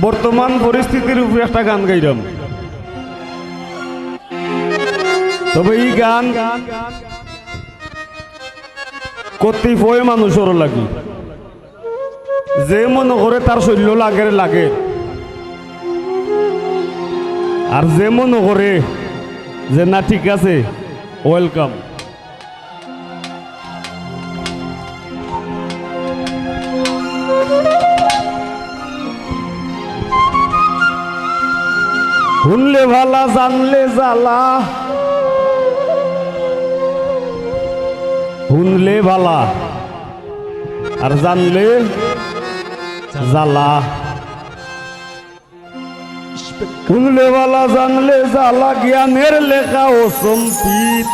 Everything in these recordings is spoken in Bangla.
বর্তমান পরিস্থিতির উপরে একটা গান গাইলাম। তবে এই গান কতিপয় মানুষের লাগে, যে মনে করে তার শৈল্য লাগে, আর যে মনে করে যে না ঠিক আছে ওয়েলকাম। শুনলে ভালা জানলে জ্বালা, শুনলে ভালা আর জানলে জ্বালা। শুনলে ভালা জানলে জ্বালা, জ্ঞানের লেখা ও সম্পিত।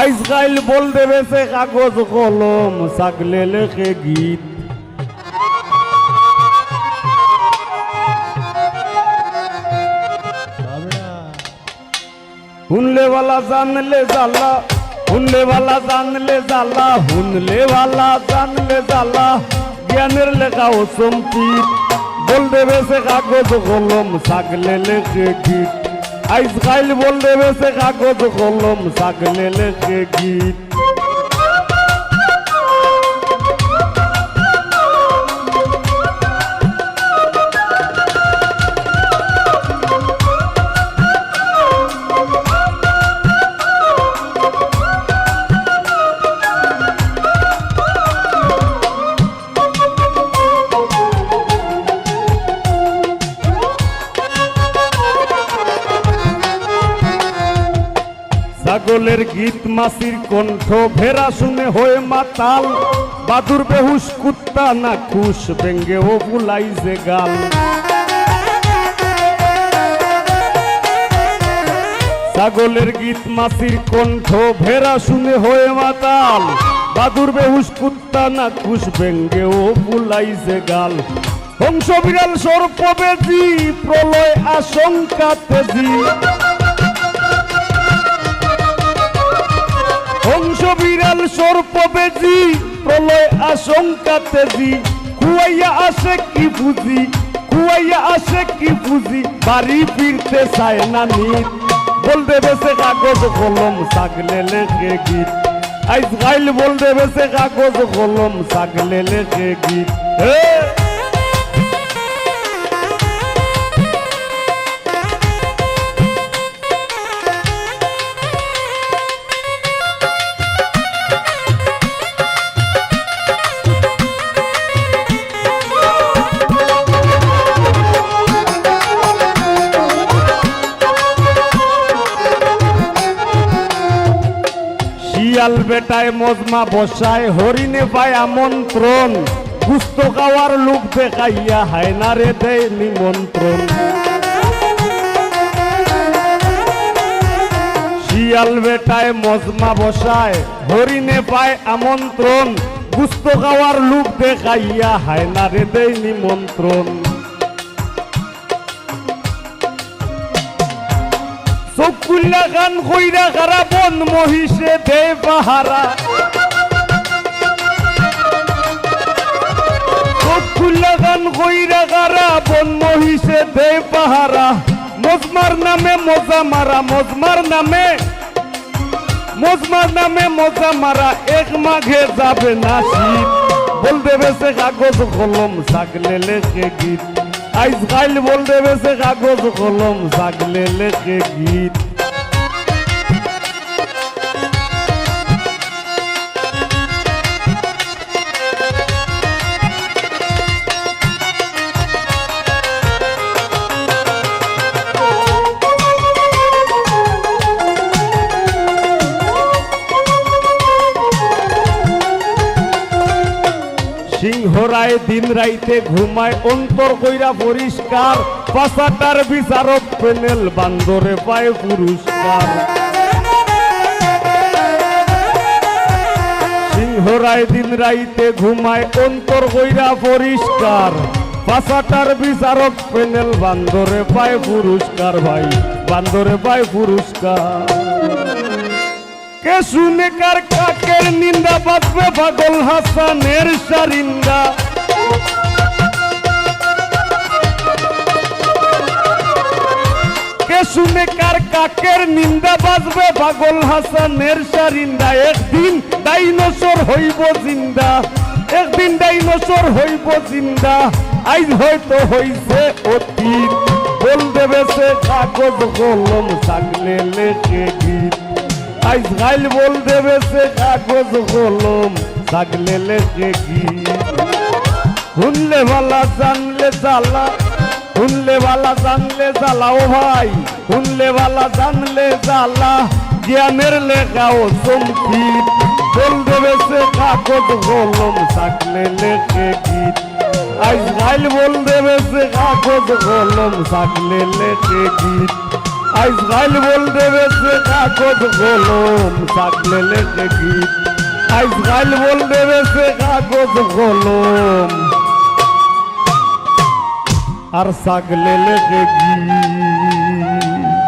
আজকাল বল দেবে সে কাগজ কলম, ছাগলে লেখে গীত। শুনলে वाला জানলে জ্বালা, শুনলে वाला জানলে জ্বালা, শুনলে वाला জানলে জ্বালা, জ্ঞানের লেখা ও সম্পিত। বল দেবে সে কাগজ কলম, ছাগলে লেখে গীত। আজকাল বল দেবে সে কাগজ কলম, ছাগলে লেখে গীত। ছাগলের গীত মাসির কণ্ঠ, ভেড়া শুনে হয়ে মাতাল। বাদুর বেহুশ কুত্তা না খুশ, বেঙ্গে ও বুলাইছে গাল। ছাগলের গীত মাসির কণ্ঠ, ভেড়া শুনে হয়ে মাতাল। বাদুর বেহুশ কুত্তা না খুশ, বেঙ্গে ও বুলাইছে গাল। হংস বিড়াল সর্প বেজি, প্রলয় আশঙ্কা তেজি। হংস বিড়াল সর্প বেজি, প্রলয় আশঙ্কা তেজি। কুয়াইয়া আসে কি বুঝি, কুয়াইয়া আসে কি বুঝি, বাড়ি ফিরতে চায় না নিত। বল দেবে সে কাগজ কলম, ছাগলে লেখে গীত। আজকাল বল দেবে সে কাগজ কলম, ছাগলে লেখে গীত। শিয়াল বেটায় মজমা বসায়, হরিণে পায় আমন্ত্রণ। গুস্ত খাওয়ার লোক দেখাইয়া হায়নারে দেয় নিমন্ত্রণ। শিয়াল বেটায় মজমা বসায়, হরিণে পায় আমন্ত্রণ। গুস্ত খাওয়ার লোক দেখাইয়া হায়নারে দেয় নিমন্ত্রণ। চকুল্লা গান কইরা খারা, বন মহিষে দে পাহারা। চকুল্লা গান কইরা খারা, বন মহিষে দে পাহারা। মজমার নামে মজা মারা, মজমার নামে মজা মারা। এক মাঘে যাবে না শীত। বল দেবে সে কাগজ কলম, ছাগলে লেখে গীত। আজকাল বল দেবে সে কাগজ কলম, ছাগলে লেখে গীত। সিংহরায় দিন রাইতে ঘুমায়, অন্তর কইরা পরিষ্কার। পাশাটার বিচারক পেনেল, বান্দরে পায় পুরস্কার। সিংহরায় দিন রাইতে ঘুমায়, অন্তর কইরা পরিষ্কার। পাশাটার বিচারক পেনেল, বান্দরে পায় পুরস্কার। ভাই বান্দরে পায় পুরস্কার। কে শুনে কার কাকের নিন্দা বাঁচবে পাগল হাসানের সারিন্দা কে শুনে কার কাকের নিন্দা বাঁচবে পাগল হাসানের সারিন্দা একদিন ডাইনোসর হইব জিন্দা একদিন ডাইনোসর হইব জিন্দা আজ হয়তো হইছে অতীত বল দেবে সে কাগজ কলম থাকলে লেখে গীত আজ গাইল বল দেবে সে কাগজ কলম থাকলে লেখে গীত শুনলে ভালা জানলে জ্বালা শুনলে ভালা জানলে জ্বালা ও ভাই শুনলে ভালা জানলে জ্বালা জ্ঞানের লেখাও সম্পিত বল দেবে সে কাগজ কলম থাকলে লেখে গীত আজ গাইল বল দেবে সে কাগজ কলম থাকলে লেখে গীত আজ গাইল বল দেবে সে কাগজ কলম থাকলে লেখে গীত আজ গাইল বল দেবে সে কাগজ কলম আর থাকলে লেখে গীত